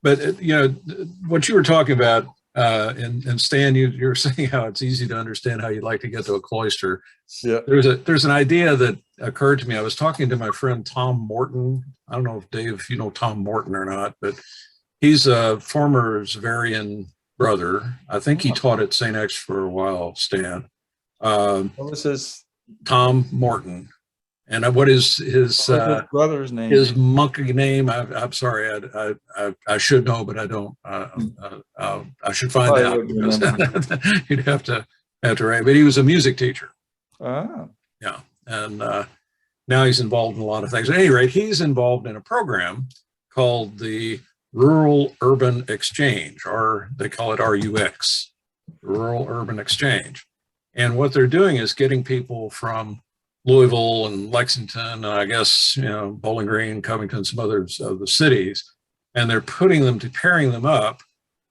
but what you were talking about, and Stan, you were saying how it's easy to understand how you'd like to get to a cloister. Yeah. There's an idea that occurred to me. I was talking to my friend Tom Morton. I don't know if Dave, if you know Tom Morton or not, but he's a former Zavarian brother. I think he taught at St. X for a while, Stan. What was his? Tom Morton. And what is his brother's name? His monkey name? I'm sorry, I should know, but I don't. I should find out. You'd have to write. But he was a music teacher. Ah. Yeah, and now he's involved in a lot of things. At any rate, he's involved in a program called the Rural Urban Exchange, or they call it RUX, Rural Urban Exchange. And what they're doing is getting people from Louisville and Lexington, and I guess, Bowling Green, Covington, some others of the cities, and they're pairing them up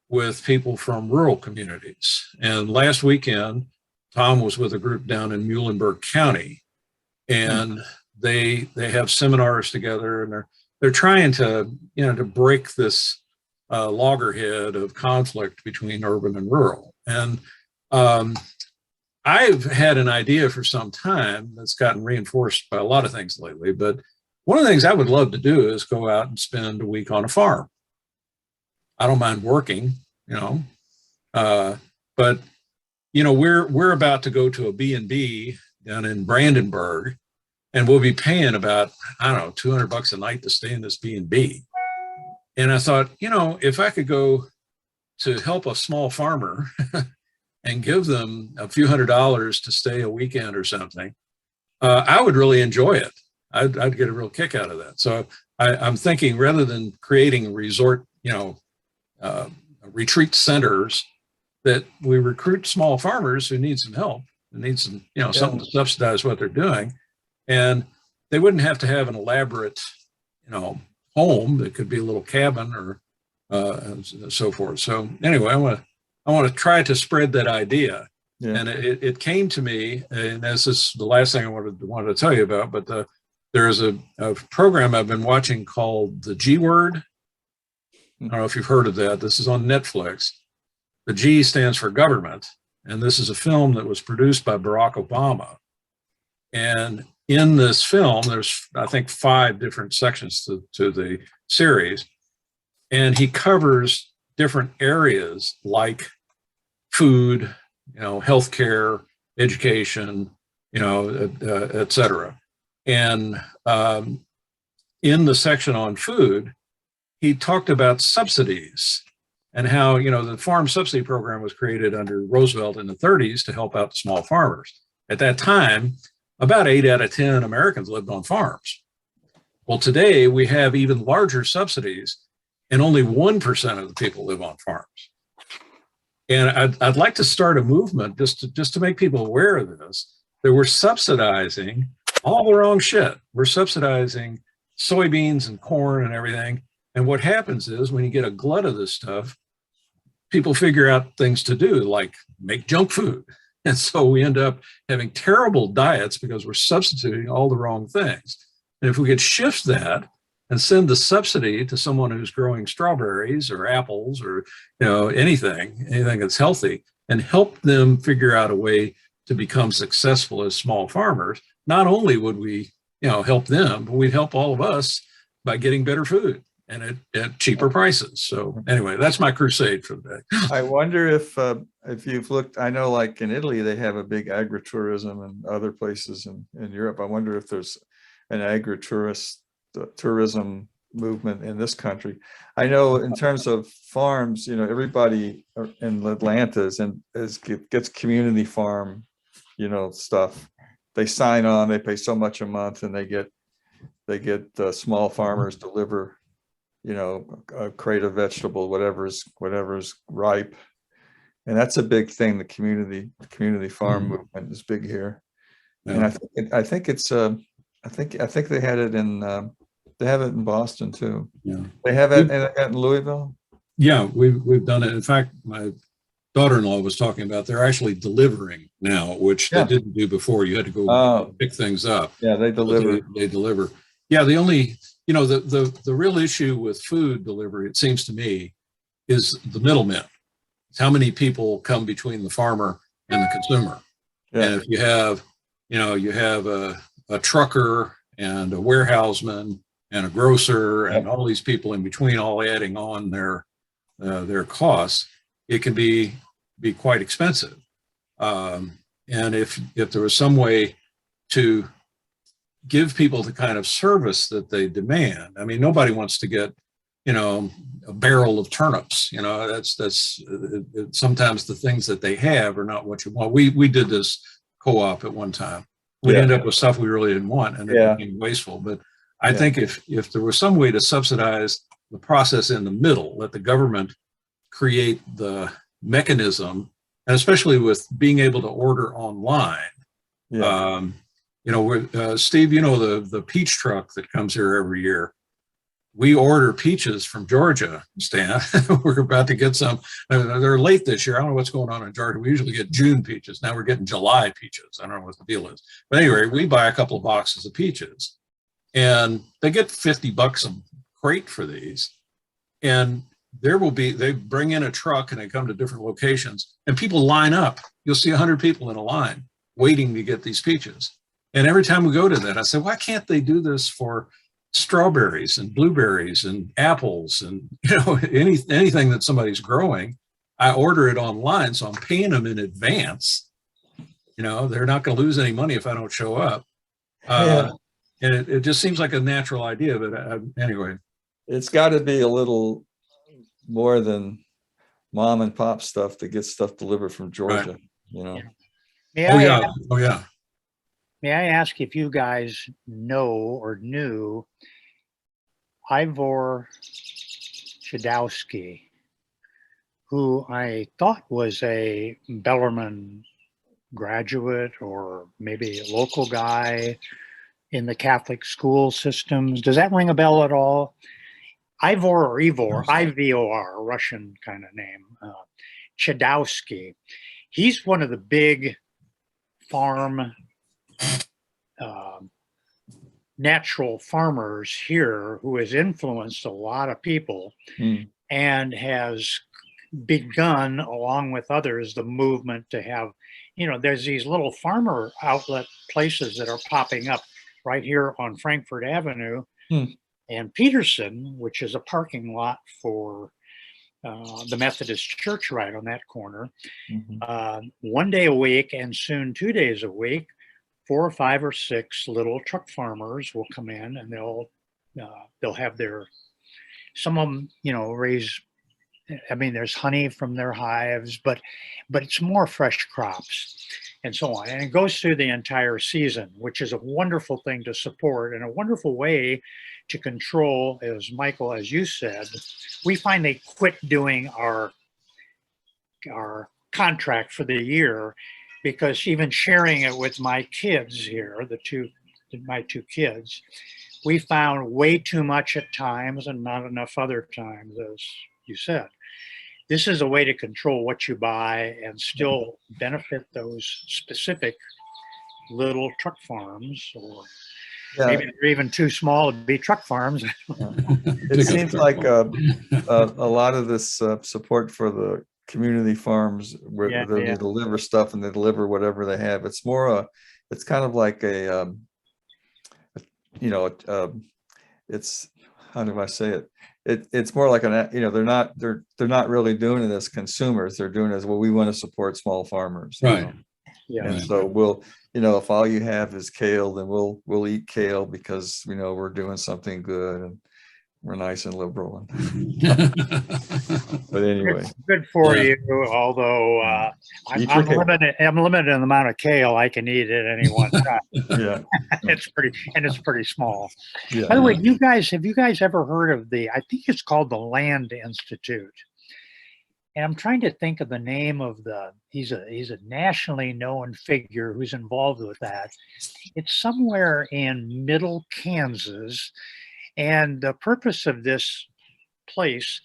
with people from rural communities. And last weekend, Tom was with a group down in Muhlenberg County, and they have seminars together, and they're trying to to break this loggerhead of conflict between urban and rural. And I've had an idea for some time that's gotten reinforced by a lot of things lately, but one of the things I would love to do is go out and spend a week on a farm. I don't mind working, but we're about to go to a B&B down in Brandenburg, and we'll be paying about, I don't know, $200 a night to stay in this B&B. And I thought, if I could go to help a small farmer and give them a few $100s to stay a weekend or something, I would really enjoy it. I'd get a real kick out of that. So I'm thinking, rather than creating resort, retreat centers, that we recruit small farmers who need some help and need some, something to subsidize what they're doing. And they wouldn't have to have an elaborate, home. It could be a little cabin or and so forth. So anyway, I want to try to spread that idea. Yeah. And it came to me, and this is the last thing I wanted to tell you about, but there's a program I've been watching called The G Word. I don't know if you've heard of that. This is on Netflix. The G stands for government. And this is a film that was produced by Barack Obama. And in this film, there's, I think, 5 different sections to the series. And he covers different areas like food, healthcare, education, et cetera. And in the section on food, he talked about subsidies and how, the farm subsidy program was created under Roosevelt in the 30s to help out the small farmers. At that time, about 8 out of 10 Americans lived on farms. Well, today we have even larger subsidies, and only 1% of the people live on farms. And I'd like to start a movement just to make people aware of this, that we're subsidizing all the wrong shit. We're subsidizing soybeans and corn and everything. And what happens is, when you get a glut of this stuff, people figure out things to do, like make junk food. And so we end up having terrible diets because we're substituting all the wrong things. And if we could shift that and send the subsidy to someone who's growing strawberries or apples or anything that's healthy, and help them figure out a way to become successful as small farmers, not only would we help them, but we'd help all of us by getting better food and at cheaper prices. So anyway, that's my crusade for the day. I wonder if you've looked, I know like in Italy, they have a big agritourism, and other places in Europe. I wonder if there's an tourism movement in this country. I know in terms of farms, everybody in Atlanta gets community farm, stuff. They sign on, they pay so much a month, and they get small farmers deliver, a crate of vegetable, whatever's ripe. And that's a big thing. The community farm movement is big here. Yeah. And I think it's I think they had it in they have it in Boston too. Yeah. They have it in Louisville. Yeah, we've done it. In fact, my daughter-in-law was talking about they're actually delivering now, which they didn't do before. You had to go pick things up. Yeah, they deliver. They deliver. Yeah, the only the real issue with food delivery, it seems to me, is the middlemen. It's how many people come between the farmer and the consumer. Yeah. And if you have, you have a trucker and a warehouseman and a grocer and all these people in between, all adding on their costs, it can be quite expensive. And if there was some way to give people the kind of service that they demand, I mean, nobody wants to get, a barrel of turnips. That's sometimes the things that they have are not what you want. We did this co-op at one time. We'd end up with stuff we really didn't want, and it became wasteful. But I think if there was some way to subsidize the process in the middle, let the government create the mechanism, and especially with being able to order online. Steve, the peach truck that comes here every year. We order peaches from Georgia, Stan. We're about to get some. They're late this year. I don't know what's going on in Georgia. We usually get June peaches. Now we're getting July peaches. I don't know what the deal is. But anyway, we buy a couple of boxes of peaches, and they get $50 a crate for these. And they bring in a truck and they come to different locations, and people line up. You'll see 100 people in a line waiting to get these peaches. And every time we go to that, I say, why can't they do this for strawberries and blueberries and apples and anything that somebody's growing? I order it online, so I'm paying them in advance. They're not going to lose any money if I don't show up. And it just seems like a natural idea, but anyway. It's got to be a little more than mom and pop stuff to get stuff delivered from Georgia. Yeah. Oh yeah. May I ask if you guys know or knew Ivor Chudowski, who I thought was a Bellarmine graduate or maybe a local guy in the Catholic school systems. Does that ring a bell at all? Ivor or Ivor, I-V-O-R, a Russian kind of name. Chudowski. He's one of the big farm natural farmers here who has influenced a lot of people and has begun, along with others, the movement to have, there's these little farmer outlet places that are popping up right here on Frankfurt Avenue and Peterson, which is a parking lot for the Methodist Church right on that corner. 1 day a week and soon 2 days a week, 4 or 5 or 6 little truck farmers will come in, and they'll have some of them, raise. I mean, there's honey from their hives, but it's more fresh crops and so on. And it goes through the entire season, which is a wonderful thing to support and a wonderful way to control, as Michael, as you said. We finally quit doing our contract for the year, because even sharing it with my kids here, my two kids, we found way too much at times and not enough other times, as you said. This is a way to control what you buy and still benefit those specific little truck farms, or maybe they're even too small to be truck farms. It seems like a lot of this support for the community farms where they deliver stuff and they deliver whatever they have. It's more it's kind of like it's, how do I say it? It's more like they're not really doing it as consumers. They're doing it as, well, we want to support small farmers. Right. Yeah. And so we'll, if all you have is kale, then we'll eat kale because we're doing something good and we're nice and liberal. But anyway, good for you. Although I'm limited in the amount of kale I can eat at any one time. It's pretty small. By the way, have you guys ever heard of I think it's called the Land Institute? And I'm trying to think of the name of he's a nationally known figure who's involved with that. It's somewhere in middle Kansas. And the purpose of this place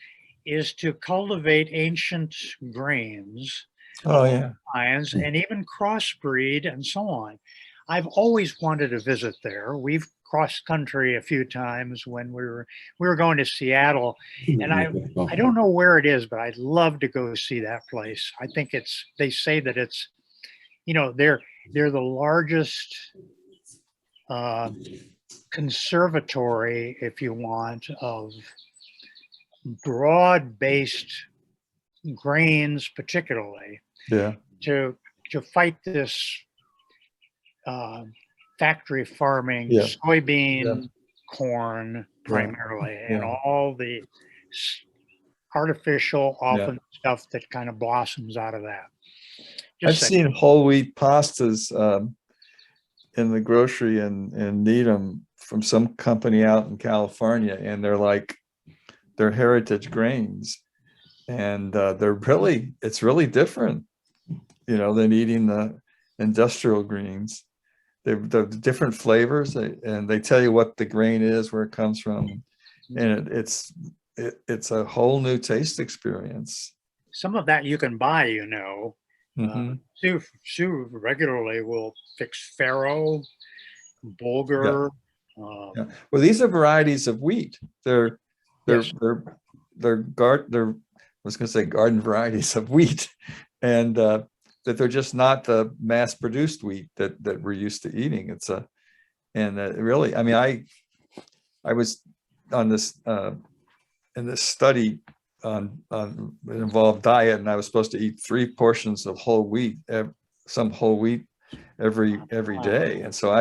is to cultivate ancient grains, and even crossbreed and so on. I've always wanted to visit there. We've cross country a few times when we were going to Seattle, and I don't know where it is, but I'd love to go see that place. I think they say that it's, they're the largest conservatory, if you want, of broad-based grains, particularly to fight this factory farming, soybean, corn primarily, and all the artificial, often stuff that kind of blossoms out of that. I've seen whole wheat pastas in the grocery in Needham from some company out in California, and they're heritage grains, and it's really different, than eating the industrial greens. They're different flavors, and they tell you what the grain is, where it comes from, and it's a whole new taste experience. Some of that you can buy, Sue regularly will fix farro, bulgur. Well, these are varieties of wheat. They're garden varieties of wheat, and that they're just not the mass-produced wheat that we're used to eating. Really, I mean, I was on this in this study on it involved diet, and I was supposed to eat 3 portions of whole wheat, some whole wheat every day, and so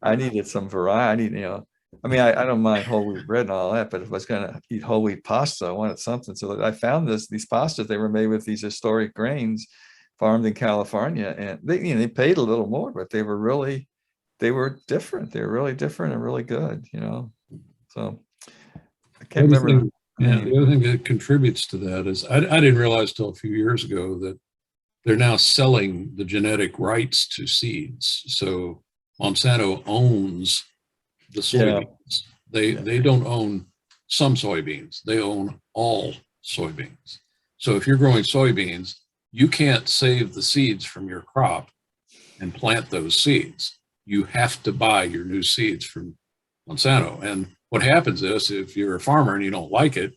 I needed some variety. I mean, I don't mind whole wheat bread and all that, but if I was going to eat whole wheat pasta, I wanted something. So I found these pastas. They were made with these historic grains farmed in California, and they paid a little more, but they were different. They were really different and really good, So I can't remember. The other thing that contributes to that is I didn't realize till a few years ago that they're now selling the genetic rights to seeds. So Monsanto owns the soybeans. They don't own some soybeans. They own all soybeans. So if you're growing soybeans, you can't save the seeds from your crop and plant those seeds. You have to buy your new seeds from Monsanto. And what happens is, if you're a farmer and you don't like it,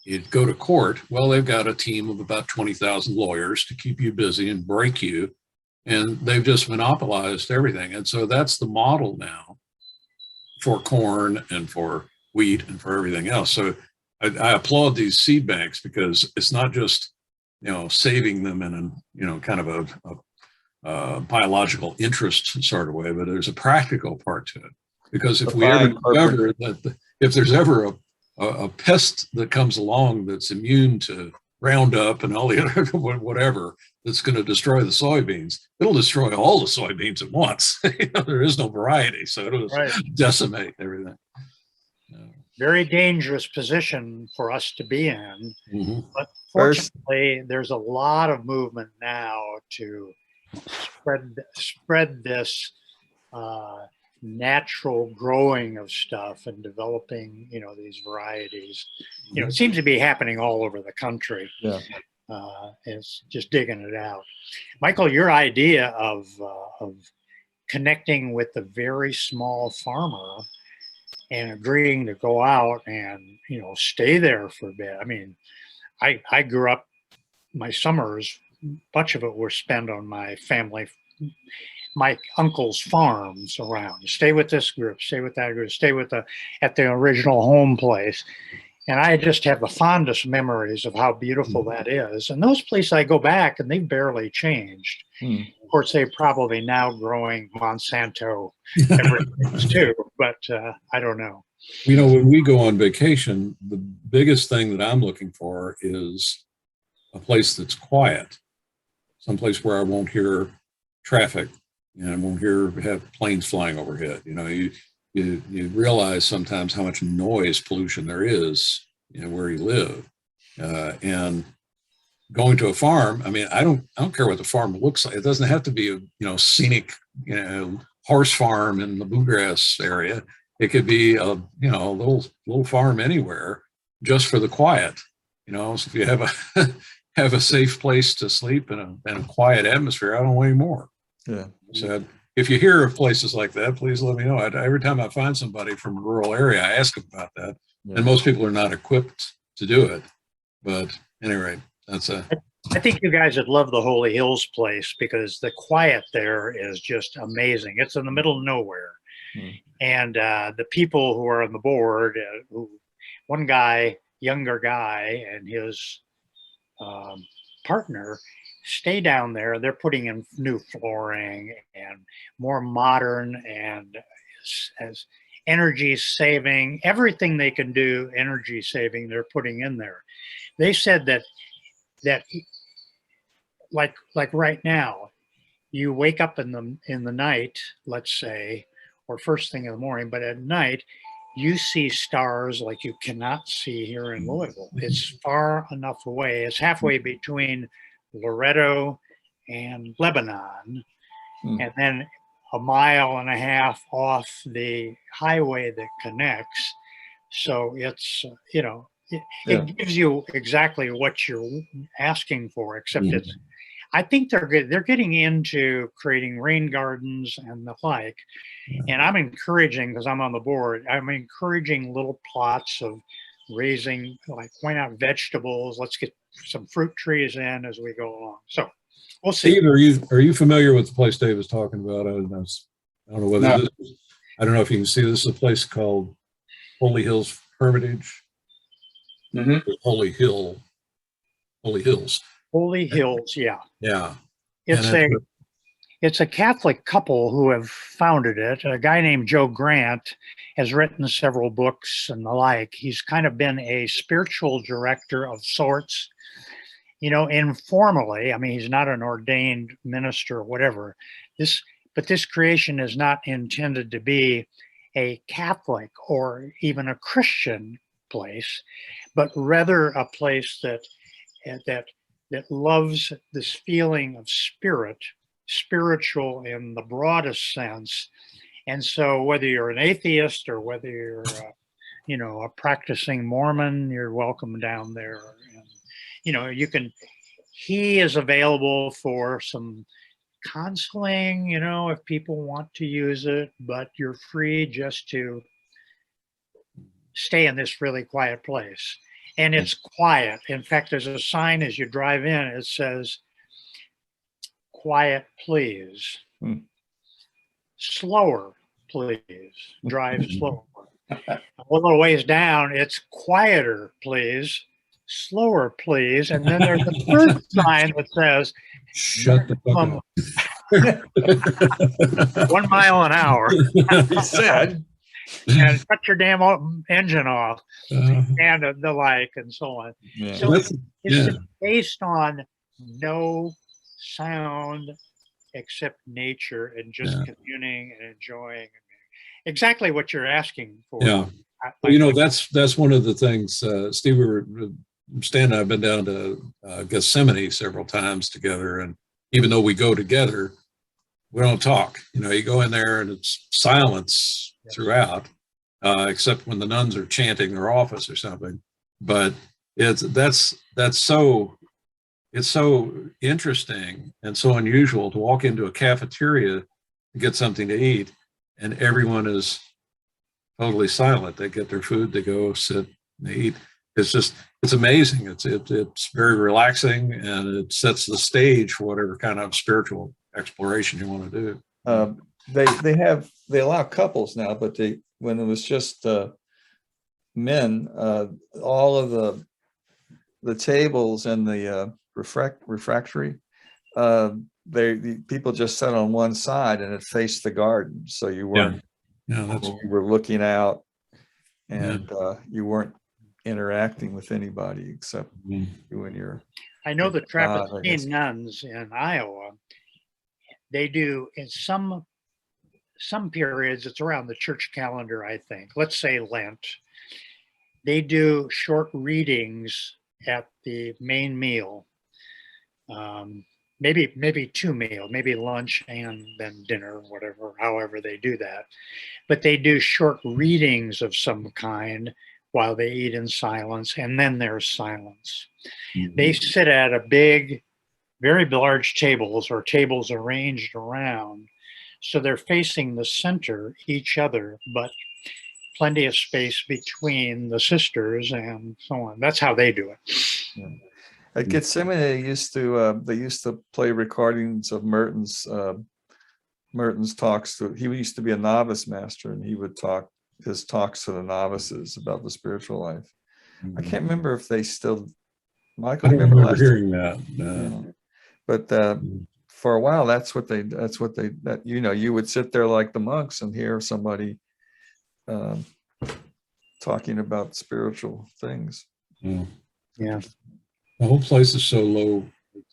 you'd go to court. Well, they've got a team of about 20,000 lawyers to keep you busy and break you. And they've just monopolized everything. And so that's the model now for corn and for wheat and for everything else. So I applaud these seed banks, because it's not just, saving them in a, kind of a biological interest sort of way, but there's a practical part to it. Because if there's ever a pest that comes along that's immune to Roundup and all the other whatever that's going to destroy the soybeans, it'll destroy all the soybeans at once. There is no variety, so it'll decimate everything. Very dangerous position for us to be in, but fortunately, there's a lot of movement now to spread this natural growing of stuff and developing, these varieties. It seems to be happening all over the country. It's just digging it out. Michael, your idea of connecting with the very small farmer and agreeing to go out and, stay there for a bit. I mean, I grew up, my summers, much of it were spent on my uncle's farms around. Stay with this group, stay with that group, stay at the original home place. And I just have the fondest memories of how beautiful that is. And those places I go back and they've barely changed. Of course, they're probably now growing Monsanto everything too, but I don't know. When we go on vacation, the biggest thing that I'm looking for is a place that's quiet, someplace where I won't hear traffic and I won't have planes flying overhead. You realize sometimes how much noise pollution there is, where you live, and going to a farm. I mean, I don't care what the farm looks like. It doesn't have to be a scenic, horse farm in the bluegrass area. It could be a little farm anywhere, just for the quiet. So if you have a safe place to sleep and a quiet atmosphere, I don't want any more. Yeah. So if you hear of places like that, please let me know. Every time I find somebody from a rural area, I ask them about that. Yeah. And most people are not equipped to do it. But at any rate, that's I think you guys would love the Holy Hills place because the quiet there is just amazing. It's in the middle of nowhere. Mm. And the people who are on the board, one guy, younger guy, and his partner stay down there. They're putting in new flooring and more modern and as energy saving, everything they can do energy saving, they're putting in there. They said that like right now, you wake up in the night, let's say, or first thing in the morning, but at night you see stars like you cannot see here in Louisville. It's far enough away. It's halfway between Loretto and Lebanon, and then a mile and a half off the highway that connects. So it's, it gives you exactly what you're asking for, except it's, I think they're good. They're getting into creating rain gardens and the like. And I'm encouraging, because I'm on the board, I'm encouraging little plots of raising, like, why not vegetables? Let's get some fruit trees in as we go along. So we'll see. Steve, are you familiar with the place Dave was talking about? I don't know whether I don't know if you can see this is a place called Holy Hills Hermitage. Holy Hills. Holy Hills, yeah. Yeah. It's a Catholic couple who have founded it. A guy named Joe Grant has written several books and the like. He's kind of been a spiritual director of sorts, informally. I mean, he's not an ordained minister or whatever. But this creation is not intended to be a Catholic or even a Christian place, but rather a place that loves this feeling of spiritual in the broadest sense. And so whether you're an atheist or whether you're a practicing Mormon, you're welcome down there. And, he is available for some counseling, if people want to use it, but you're free just to stay in this really quiet place. And it's quiet. In fact, there's a sign as you drive in, it says, "Quiet, please." Slower, please. Drive slower. A little ways down, it's "Quieter, please." Slower, please. And then there's a third sign that says, "Shut the fuck up." 1 mile an hour. He said. And cut your damn engine off, and the like, and so on. Yeah. So it's based on no sound except nature and just communing and enjoying. Exactly what you're asking for. Yeah. Well, that's one of the things, Steve, Stan and I have been down to Gethsemane several times together. And even though we go together, we don't talk. You go in there and it's silence throughout, except when the nuns are chanting their office or something. But it's so interesting and so unusual to walk into a cafeteria to get something to eat, and everyone is totally silent. They get their food, they go sit, and they eat. It's amazing. It's very relaxing, and it sets the stage for whatever kind of spiritual exploration you want to do. They allow couples now, but when it was just men, all of the tables and the refractory, the people just sat on one side and it faced the garden, so you weren't you were looking out, and you weren't interacting with anybody except you and your. I know the Trappistine nuns in Iowa, they do in some periods, it's around the church calendar, I think, let's say Lent, they do short readings at the main meal, maybe 2 meals, maybe lunch and then dinner, whatever, however they do that. But they do short readings of some kind while they eat in silence, and then there's silence. They sit at a big, very large tables, or tables arranged around, So they're facing the center, each other, but plenty of space between the sisters and so on. That's how they do it. Yeah. At Gethsemane, they used to play recordings of Merton's talks. He used to be a novice master, and he would talk his talks to the novices about the spiritual life. I can't remember if they still. Michael, I don't remember last hearing that. yeah. But for a while, you would sit there like the monks and hear somebody talking about spiritual things. Yeah. Yeah. The whole place is so low.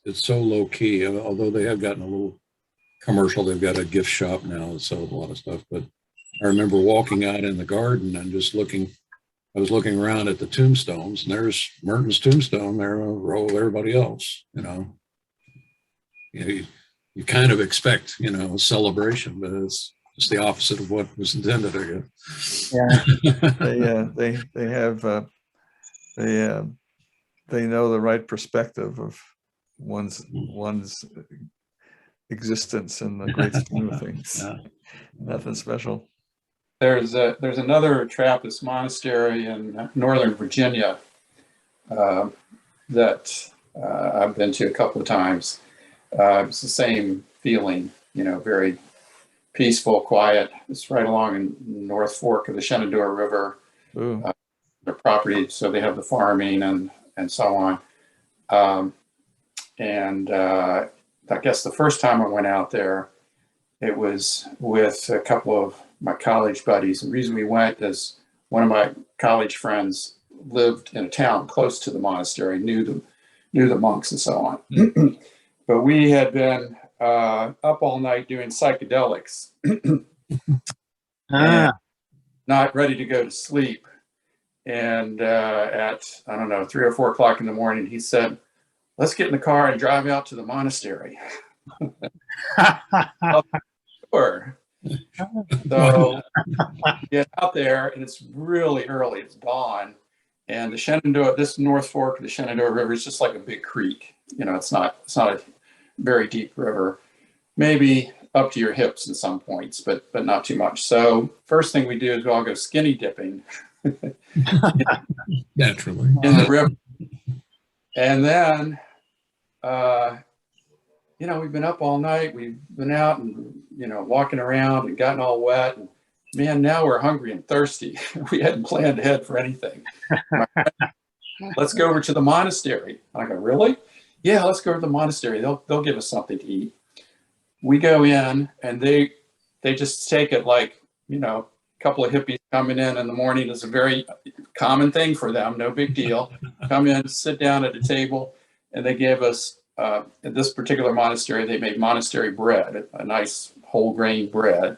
It's so low key. Although they have gotten a little commercial, they've got a gift shop now that sells a lot of stuff. But I remember walking out in the garden and just looking. I was looking around at the tombstones, and there's Merton's tombstone there, a row of everybody else. You kind of expect, a celebration, but it's the opposite of what was intended, I guess. Yeah. They know the right perspective of one's existence in the great scheme of things. Yeah. Nothing special. There's another Trappist monastery in Northern Virginia that I've been to a couple of times. It's the same feeling, very peaceful, quiet. It's right along in North Fork of the Shenandoah River. Their property, so they have the farming and so on. I guess the first time I went out there, it was with a couple of my college buddies. The reason we went is one of my college friends lived in a town close to the monastery, knew the monks and so on. But we had been up all night doing psychedelics, and not ready to go to sleep. And at, I don't know, 3 or 4 o'clock in the morning, he said, "Let's get in the car and drive out to the monastery." Sure. So get out there, and it's really early. It's dawn, and the Shenandoah, this North Fork of the Shenandoah River is just like a big creek. It's not a very deep river, maybe up to your hips in some points, but not too much. So first thing we do is we all go skinny dipping Naturally in the river, and then we've been up all night. We've been out and walking around and gotten all wet. And man, now we're hungry and thirsty. We hadn't planned ahead for anything. Let's go over to the monastery. I go, really? Yeah, let's go to the monastery. They'll give us something to eat. We go in, and they just take it like, a couple of hippies coming in the morning is a very common thing for them. No big deal. Come in, sit down at a table, and they gave us, at this particular monastery, they made monastery bread, a nice whole grain bread,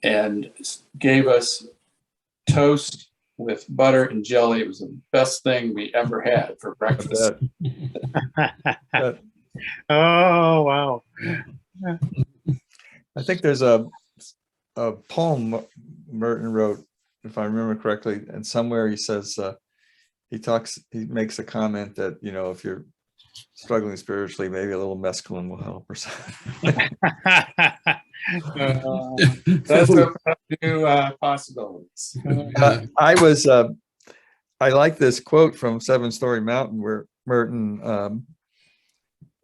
and gave us toast with butter and jelly. It was the best thing we ever had for breakfast. Oh, wow. I think there's a poem Merton wrote, if I remember correctly, and somewhere he says, he makes a comment that, if you're struggling spiritually, maybe a little mescaline will help or something. That's open up new possibilities. I like this quote from Seven Story Mountain where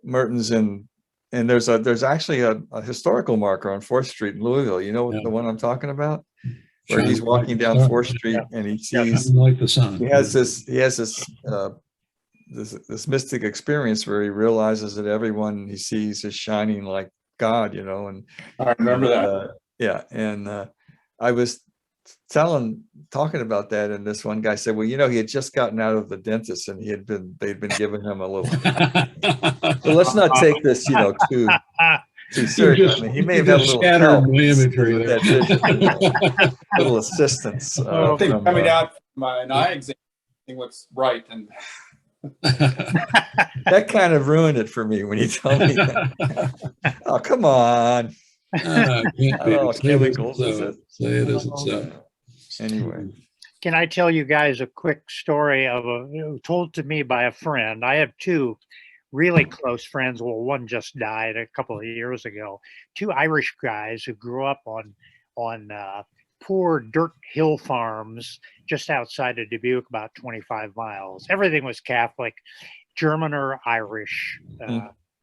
Merton's in, and there's actually a historical marker on 4th Street in Louisville. You know the one I'm talking about? Where he's walking down 4th Street and he sees, like the sun. he has this mystic experience where he realizes that everyone he sees is shining like God, and I remember that. I was talking about that, and this one guy said, well, he had just gotten out of the dentist and they'd been giving him a little. So let's not take this, too seriously. He may have had a little help imagery with there. that vision, little assistance. I think coming out from an eye exam, everything looks right, and that kind of ruined it for me when you told me that. Oh, come on. Chemicals, is it? Say it isn't so. Anyway. Can I tell you guys a quick story told to me by a friend? I have two. really close friends. Well, one just died a couple of years ago. Two Irish guys who grew up on poor dirt hill farms just outside of Dubuque, about 25 miles. Everything was Catholic, German or Irish,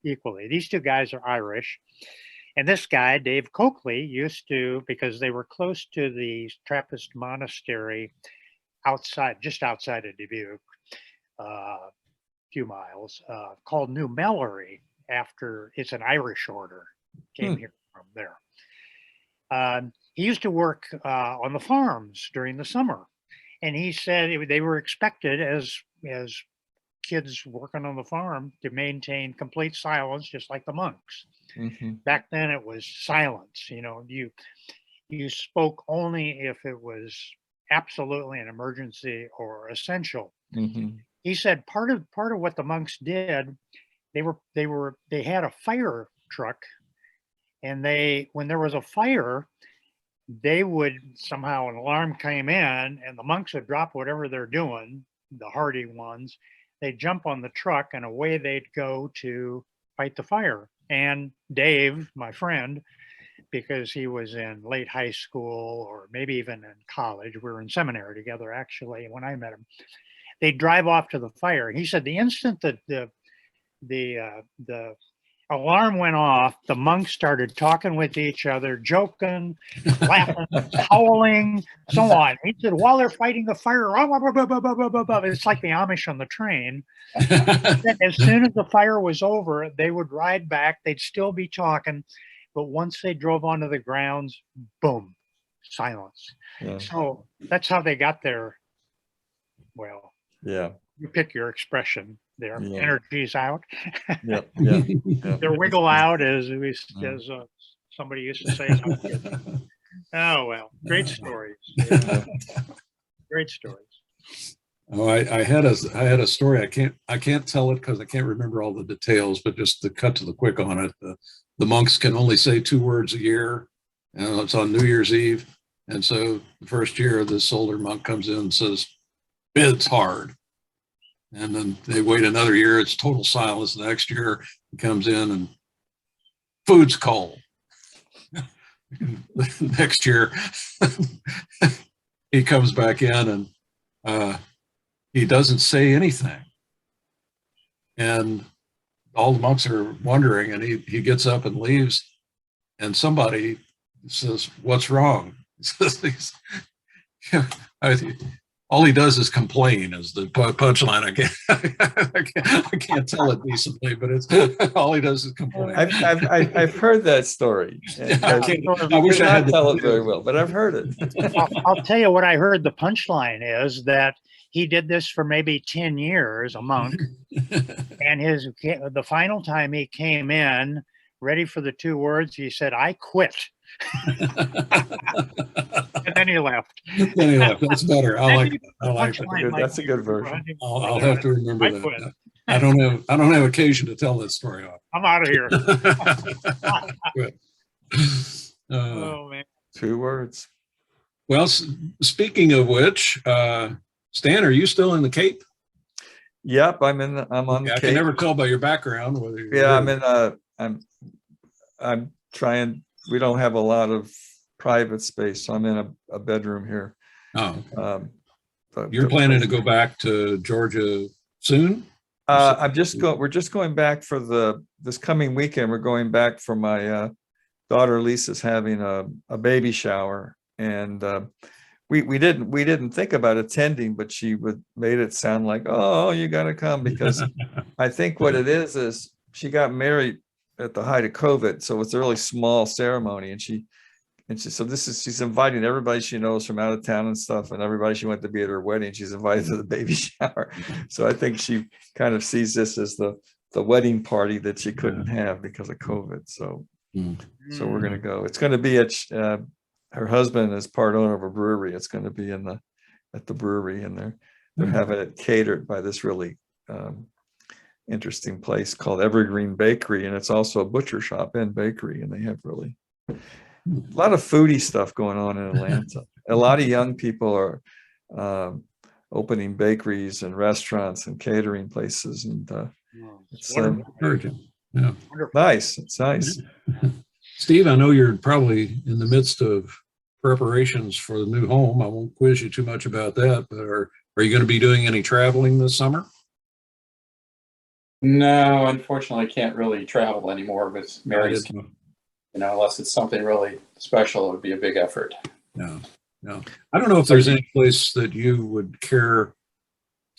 equally. These two guys are Irish. And this guy, Dave Coakley, used to, because they were close to the Trappist monastery just outside of Dubuque, a few miles, called New Mellery, after it's an Irish order, came here from there. He used to work on the farms during the summer. And he said they were expected as kids working on the farm to maintain complete silence, just like the monks. Back then it was silence. You spoke only if it was absolutely an emergency or essential. He said part of what the monks did, they had a fire truck, and when there was a fire, they would somehow, an alarm came in, and the monks would drop whatever they're doing, the hardy ones. They'd jump on the truck, and away they'd go to fight the fire. And Dave, my friend, because he was in late high school or maybe even in college, we were in seminary together actually when I met him, they'd drive off to the fire. And he said the instant that the alarm went off, the monks started talking with each other, joking, laughing, howling, so on. He said, while they're fighting the fire, it's like the Amish on the train. As soon as the fire was over, they would ride back. They'd still be talking. But once they drove onto the grounds, boom, silence. Yeah. So that's how they got their, well, Yeah. you pick your expression. Their Yeah. energy's out. Yep. Their wiggle out, as somebody used to say. Oh, well, great stories. Great stories. Oh, I had a story. I can't tell it because I can't remember all the details, but just to cut to the quick on it, the monks can only say 2 words a year, and it's on New Year's Eve. And so the first year, this older monk comes in and says, "Bid's hard." And then they wait another year, it's total silence. The next year he comes in and food's cold. Next year he comes back in and he doesn't say anything. And all the monks are wondering, and he gets up and leaves, and somebody says, "What's wrong?" He says, all he does is complain is the punchline. I can't tell it decently, but it's all he does is complain. I've heard that story. I wish I had tell it very well, but I've heard it. I'll tell you what I heard. The punchline is that he did this for maybe 10 years, a monk, and the final time he came in, ready for the 2 words, he said, "I quit." And then he left. That's better. I like it. That's a good version. I'll have to remember that. I don't have occasion to tell that story off. I'm out of here. Oh man. 2 words. Well, speaking of which, Stan, are you still in the Cape? Yep, I'm on the Cape. I can never tell by your background whether you're I'm trying. We don't have a lot of private space, so I'm in a bedroom here. Oh, you're planning to go back to Georgia soon? We're just going back for this coming weekend. We're going back for my daughter Lisa's having a baby shower, and we didn't think about attending, but she made it sound like, oh, you got to come, because I think what it is she got married at the height of COVID, so it's a really small ceremony, and she's inviting everybody she knows from out of town and stuff, and everybody she went to be at her wedding, she's invited to the baby shower. So I think she kind of sees this as the wedding party that she couldn't have because of COVID. So we're gonna go. It's gonna be at her husband is part owner of a brewery. It's gonna be at the brewery, and they're having it catered by this really interesting place called Evergreen Bakery, and it's also a butcher shop and bakery, and they have really a lot of foodie stuff going on in Atlanta. A lot of young people are opening bakeries and restaurants and catering places, and It's Wonderful. Encouraging. Yeah. Wonderful. nice. It's nice. Steve, I know you're probably in the midst of preparations for the new home. I won't quiz you too much about that, but are you going to be doing any traveling this summer? No, unfortunately, I can't really travel anymore with Mary's, No, unless it's something really special. It would be a big effort. no. I don't know if there's any place that you would care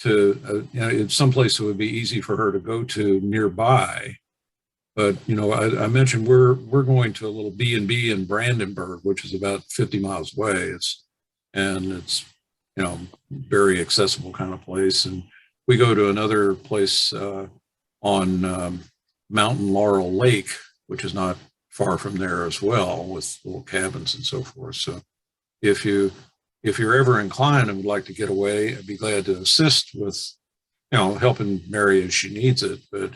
to, it's someplace that would be easy for her to go to nearby. But, I mentioned we're going to a little B&B in Brandenburg, which is about 50 miles away. It's very accessible kind of place. And we go to another place on Mountain Laurel Lake, which is not far from there as well, with little cabins and so forth. So if you're ever inclined and would like to get away, I'd be glad to assist with, helping Mary as she needs it. But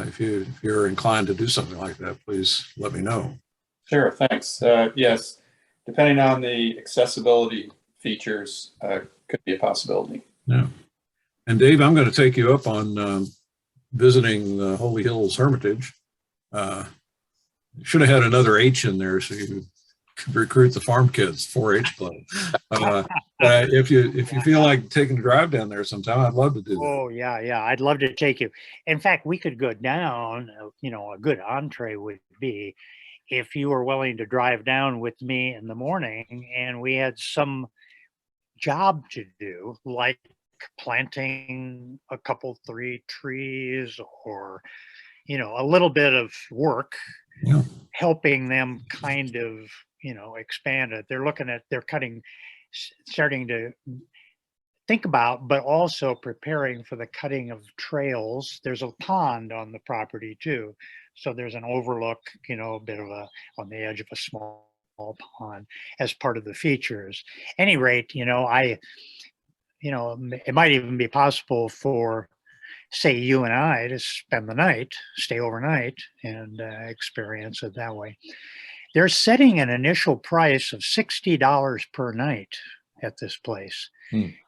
if you're inclined to do something like that, please let me know. Sure, thanks. Yes, depending on the accessibility features, could be a possibility. Yeah. And Dave, I'm going to take you up on visiting the Holy Hills Hermitage. Should have had another H in there so you could recruit the farm kids, 4-H club. If you feel like taking a drive down there sometime, I'd love to do that. Oh, yeah. I'd love to take you. In fact, we could go down, a good entree would be if you were willing to drive down with me in the morning and we had some job to do, like planting a couple, 3 trees or, a little bit of work, helping them kind of, expand it. They're starting to think about, but also preparing for the cutting of trails. There's a pond on the property too. So there's an overlook, a bit of on the edge of a small pond as part of the features. Any rate, it might even be possible for, say, you and I to spend the night, stay overnight, and experience it that way. They're setting an initial price of $60 per night at this place.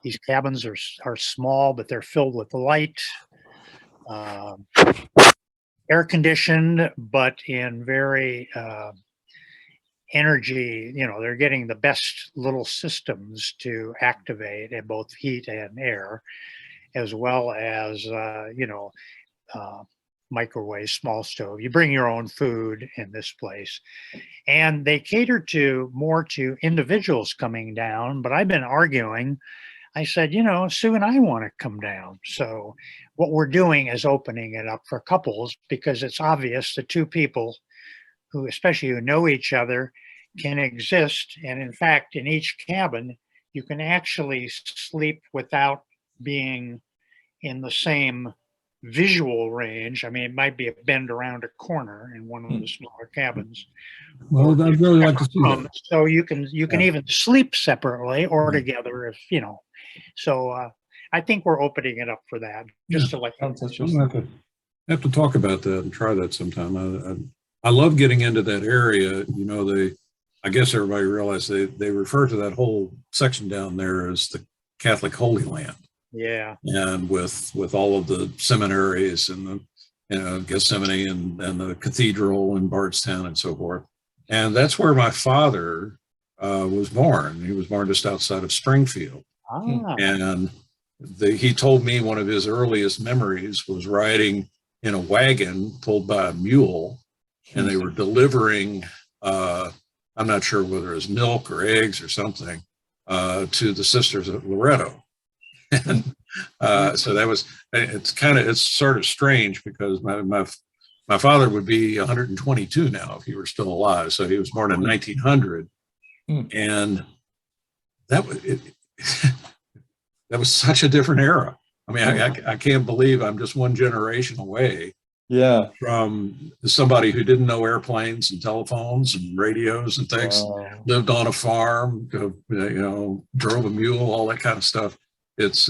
These cabins are small, but they're filled with light, air conditioned, but in very energy. They're getting the best little systems to activate in both heat and air, as well as microwave, small stove. You bring your own food in this place. And they cater more to individuals coming down, but I've been arguing. I said, Sue and I want to come down. So what we're doing is opening it up for couples, because it's obvious the 2 people especially who know each other, can exist. And in fact, in each cabin, you can actually sleep without being in the same visual range. I mean, it might be a bend around a corner in one of the smaller cabins. Well, I'd really like to see that. So you can even sleep separately or together if So I think we're opening it up for that. Just to let you know. Have to talk about that and try that sometime. I love getting into that area. I guess everybody realized they refer to that whole section down there as the Catholic Holy Land. Yeah. And with all of the seminaries and the Gethsemane and the cathedral in Bardstown and so forth. And that's where my father was born. He was born just outside of Springfield. And he told me one of his earliest memories was riding in a wagon pulled by a mule, and they were delivering, I'm not sure whether it was milk or eggs or something, to the sisters at Loretto. And so it's sort of strange because my father would be 122 now if he were still alive. So he was born in 1900. And that was such a different era. I mean, I can't believe I'm just one generation away from somebody who didn't know airplanes and telephones and radios and things, lived on a farm, drove a mule, all that kind of stuff. It's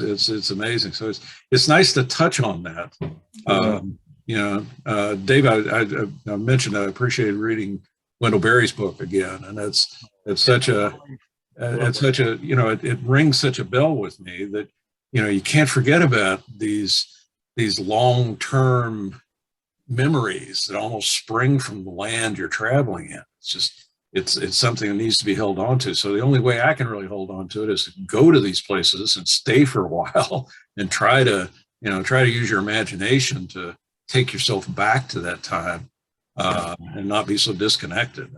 amazing. So it's nice to touch on that. Dave, I mentioned I appreciated reading Wendell Berry's book again, and it rings such a bell with me that you can't forget about these these long-term memories that almost spring from the land you're traveling in. It's just, it's something that needs to be held on to. So the only way I can really hold on to it is to go to these places and stay for a while and try to use your imagination to take yourself back to that time and not be so disconnected.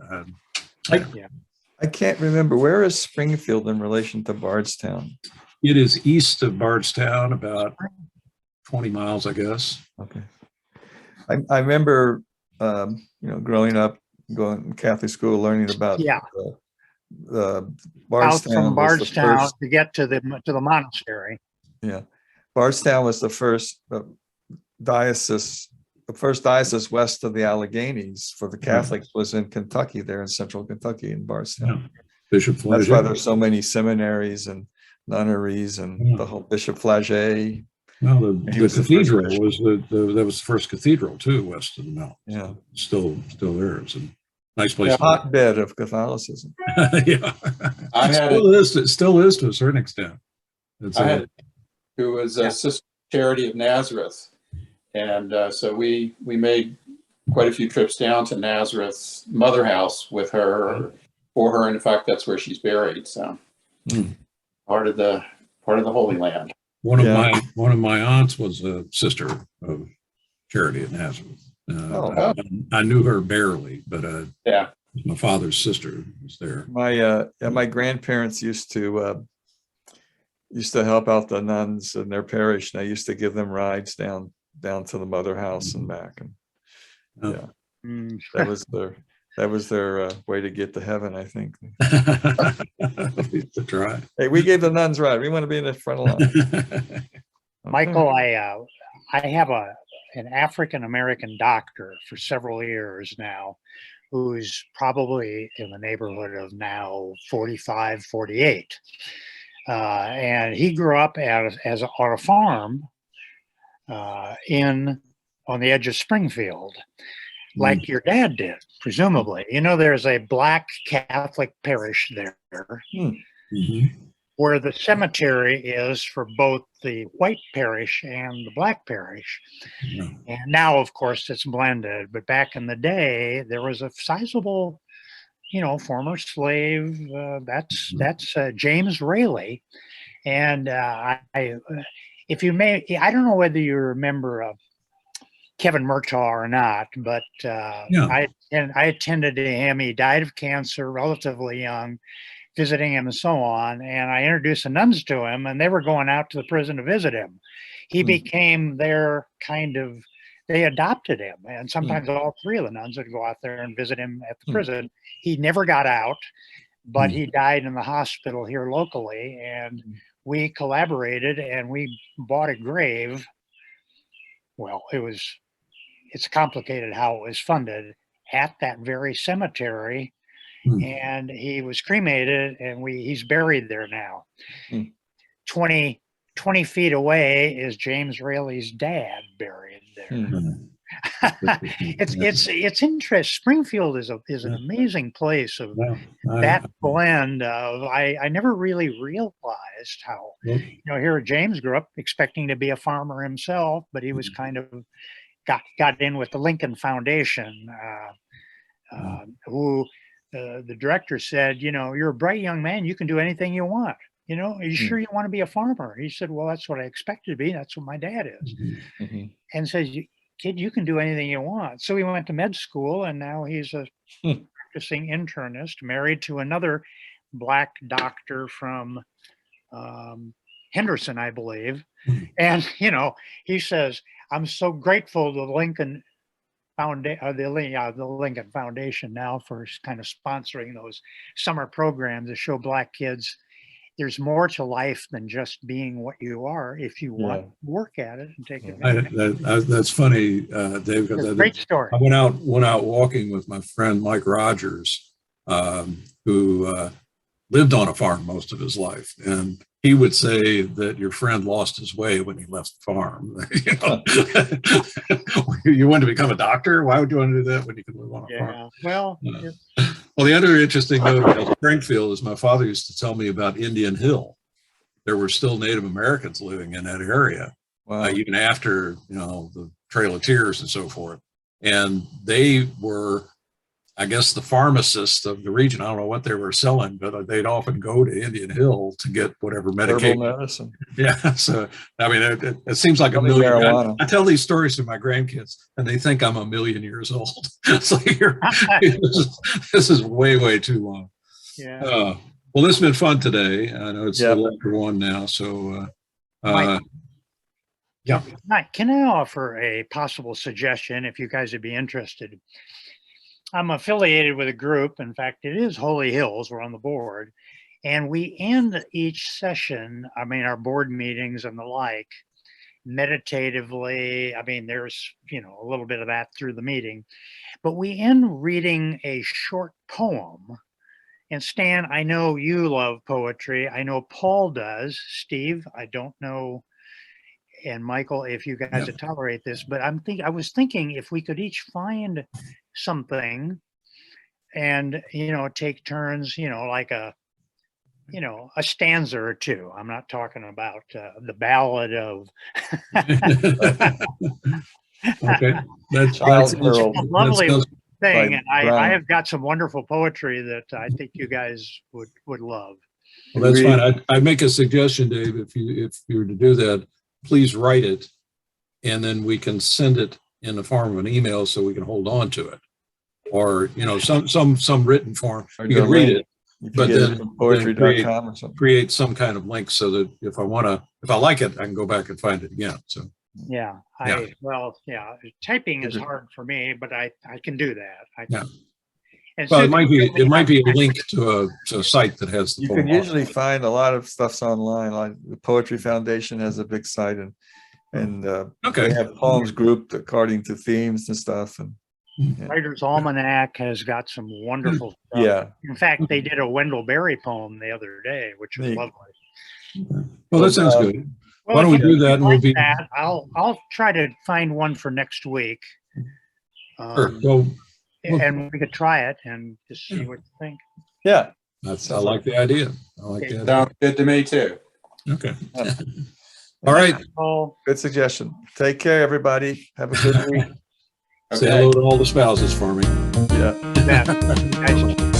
I can't remember, where is Springfield in relation to Bardstown? It is east of Bardstown, about 20 miles, I guess. Okay. I remember, growing up, going to Catholic school, learning about Out Bardstown. from was the Bardstown first- to get to the monastery. Yeah, Bardstown was the first diocese, the first diocese west of the Alleghenies for the Catholics was in Kentucky, there in central Kentucky in Bardstown. Bishop That's why Flaget. there's so many seminaries and nunneries and the whole Bishop Flaget. Well, He the was the first cathedral bishop. was that was the first cathedral too, west of the mountains. Yeah, Still there. It's a nice place. Yeah. hotbed of Catholicism. Yeah, I had it still is to a certain extent. I had who was a Sister Charity of Nazareth, and so we made quite a few trips down to Nazareth's mother house with her, for her, and in fact that's where she's buried. So part of the Holy Land. One of my aunts was a sister of Charity at Nazareth. I knew her barely, but my father's sister was there. My grandparents used to help out the nuns in their parish, and I used to give them rides down to the mother house and back. And that was their way to get to heaven, I think. To try. Hey, we gave the nuns ride. We want to be in the front line. Michael, I have an African American doctor for several years now, who's probably in the neighborhood of now 45, 48. And he grew up on a farm on the edge of Springfield, like your dad did, presumably. There's a black Catholic parish there where the cemetery is for both the white parish and the black parish. Yeah. And now, of course, it's blended. But back in the day, there was a sizable, former slave. That's James Raley. And if you may, I don't know whether you remember Kevin Murtaugh or not, but I attended to him. He died of cancer relatively young, visiting him and so on. And I introduced the nuns to him, and they were going out to the prison to visit him. He became their they adopted him. And sometimes all three of the nuns would go out there and visit him at the prison. He never got out, but he died in the hospital here locally. And we collaborated and we bought a grave. Well, it's complicated how it was funded at that very cemetery. And he was cremated, and he's buried there now. 20 feet away is James Raley's dad buried there. It's interesting. Springfield is an amazing place of that blend of, I never really realized how, here James grew up expecting to be a farmer himself, but he was kind of got in with the Lincoln Foundation, who the director said, you're a bright young man, you can do anything you want. Are you sure you want to be a farmer? He said, well, that's what I expected to be. That's what my dad is. And says, kid, you can do anything you want. So he went to med school, and now he's a practicing internist, married to another black doctor from Henderson, I believe. And, he says, I'm so grateful to the Lincoln Foundation now for kind of sponsoring those summer programs to show black kids there's more to life than just being what you are if you want to work at it and take advantage. That's funny, Dave. It's a great story. I went out walking with my friend Mike Rogers, who lived on a farm most of his life, and he would say that your friend lost his way when he left the farm. You want to become a doctor? Why would you want to do that when you can live on a farm? Well, well, the other interesting note about Springfield is my father used to tell me about Indian Hill. There were still Native Americans living in that area Wow. even after, the Trail of Tears and so forth. And they were, I guess, the pharmacists of the region. I don't know what they were selling, but they'd often go to Indian Hill to get whatever medication. Herbal medicine. Yeah. So, I mean, it seems like Probably a million. marijuana. I tell these stories to my grandkids and they think I'm a million years old. It's like, this is way, way too long. Yeah. Well, this has been fun today. I know it's Yeah. a little after 1 now. So, Mike, yeah. Mike, can I offer a possible suggestion if you guys would be interested? I'm affiliated with a group. In fact, it is Holy Hills. We're on the board. And we end each session, I mean, our board meetings and the like, meditatively. I mean, there's, a little bit of that through the meeting. But we end reading a short poem. And Stan, I know you love poetry. I know Paul does. Steve, I don't know. And Michael, if you guys would tolerate this, but I was thinking if we could each find something and, take turns, like a stanza or two. I'm not talking about the ballad of. Okay. That's a lovely thing. And I Brown. have got some wonderful poetry that I think you guys would love. well, that's fine. I'd make a suggestion, Dave, if you were to do that, please write it and then we can send it in the form of an email so we can hold on to it. Or, some written form. Or You can read it, You can but get it then from poetry.com or something. create some kind of link so that if I like it, I can go back and find it again. So, Yeah. Typing is hard for me, but I can do that. Yeah. And well, Susan, it might be a link to a site that has the You poem can on it. usually find a lot of stuff's online. Like the Poetry Foundation has a big site, and Okay. they have poems grouped according to themes and stuff. And Writer's Almanac has got some wonderful stuff. yeah, In fact, they did a Wendell Berry poem the other day, which was Neat. lovely. Well, that sounds good. Well, Why don't if we you do that and we'll like be that, I'll try to find one for next week. sure. Well, And we could try it and just see what you think. yeah. I like the idea. I like Okay. that. Sounds good to me too. Okay. All right. So, Good suggestion. Take care, everybody. Have a good week. Say hello to all the spouses for me. Yeah. you bet. Guys,